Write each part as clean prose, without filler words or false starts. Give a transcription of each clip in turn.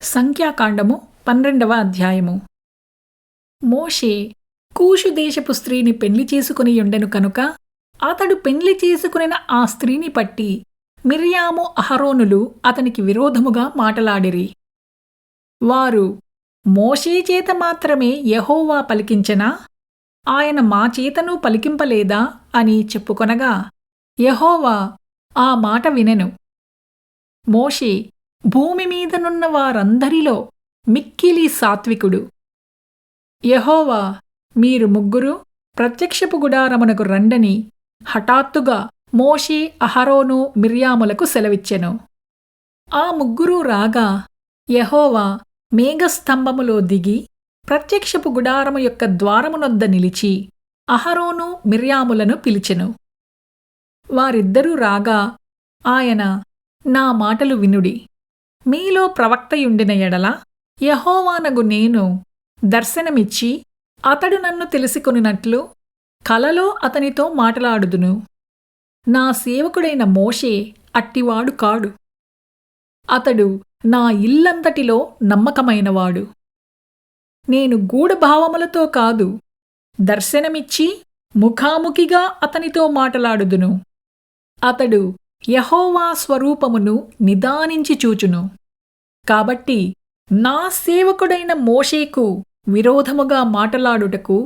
సంఖ్యాకాండము 12వ అధ్యాయము. మోషే కూషు దేశపు స్త్రీని పెళ్లి చేసుకునియుండెను కనుక అతడు పెళ్లి చేసుకునిన ఆ స్త్రీని పట్టి మిర్యాము అహరోనులు అతనికి విరోధముగా మాటలాడిరి. వారు, మోషే చేత మాత్రమే యెహోవా పలికించెనా, ఆయన మా చేతను పలికింపలేదా అని చెప్పుకొనగా యెహోవా ఆ మాట వినెను. మోషే భూమి మీదనున్న వారందరిలో మిక్కిలి సాత్వికుడు. యెహోవా, మీరు ముగ్గురు ప్రత్యక్షపు గుడారమునకు రండని హఠాత్తుగా మోషే, అహరోను, మిర్యాములకు సెలవిచ్చెను. ఆ ముగ్గురూ రాగా యెహోవా మేఘస్తంభములో దిగి ప్రత్యక్షపు గుడారము యొక్క ద్వారమునొద్ద నిలిచి అహరోను, మిర్యాములను పిలిచెను. వారిద్దరూ రాగా ఆయన, నా మాటలు వినుడి. మీలో ప్రవక్తయుండిన ఎడల యెహోవానగు నేను దర్శనమిచ్చి అతడు నన్ను తెలిసికొనినట్లు కలలో అతనితో మాటలాడుదును. నా సేవకుడైన మోషే అట్టివాడు కాడు. అతడు నా ఇల్లంతటిలో నమ్మకమైనవాడు. నేను గూఢభావములతో కాదు, దర్శనమిచ్చి ముఖాముఖిగా అతనితో మాటలాడుదును. అతడు యెహోవా స్వరూపమును నిదానించి చూచును. కాబట్టి నా సేవకుడైన మోషేకు విరోధముగా మాటలాడుటకు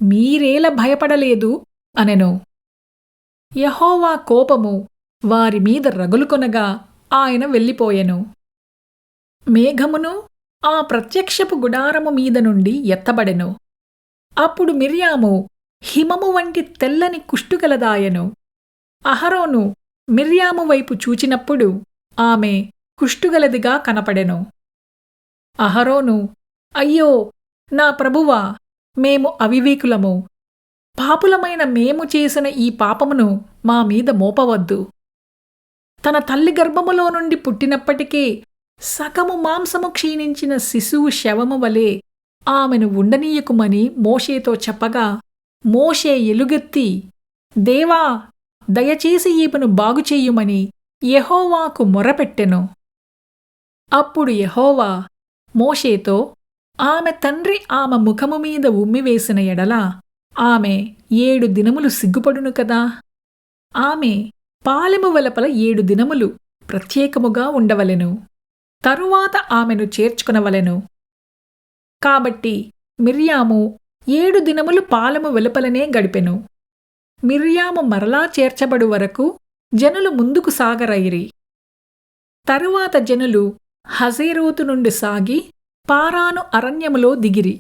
మీరేల భయపడలేదు అనెను. యెహోవా కోపము వారి మీద రగులుకొనగా ఆయన వెళ్ళిపోయెను. మేఘమును ఆ ప్రత్యక్షపు గుడారము మీద నుండి ఎత్తబడెను. అప్పుడు మిర్యాము హిమము వంటి తెల్లని కుష్టుగలదాయెను. అహరోను మిర్యాము వైపు చూచినప్పుడు ఆమె కుష్టుగలదిగా కనపడెను. అహరోను, అయ్యో నా ప్రభువా, మేము అవివేకులము. పాపులమైన మేము చేసిన ఈ పాపమును మా మీద మోపవద్దు. తన తల్లి గర్భములో నుండి పుట్టినప్పటికే సగము మాంసము క్షీణించిన శిశువు శవము వలె ఆమెను ఉండనీయకుమని మోషేతో చెప్పగా మోషే ఎలుగెత్తి, దేవా, దయచేసి ఈమెను బాగుచెయ్యుమని యెహోవాకు మొరపెట్టెను. అప్పుడు యెహోవా మోషేతో, ఆమె తండ్రి ఆమె ముఖము మీద ఉమ్మివేసిన ఎడల ఆమె 7 దినములు సిగ్గుపడును కదా. ఆమె పాలెము వెలుపల 7 దినములు ప్రత్యేకముగా ఉండవలెను. తరువాత ఆమెను చేర్చుకొనవలెను. కాబట్టి మిర్యాము 7 దినములు పాలెము వెలుపలనే గడిపెను. మిర్యాము మరలా చేర్చబడు వరకు జనులు ముందుకు సాగరైరి. తరువాత జనులు హజేరోతు నుండి సాగి పారాను అరణ్యములో దిగిరి.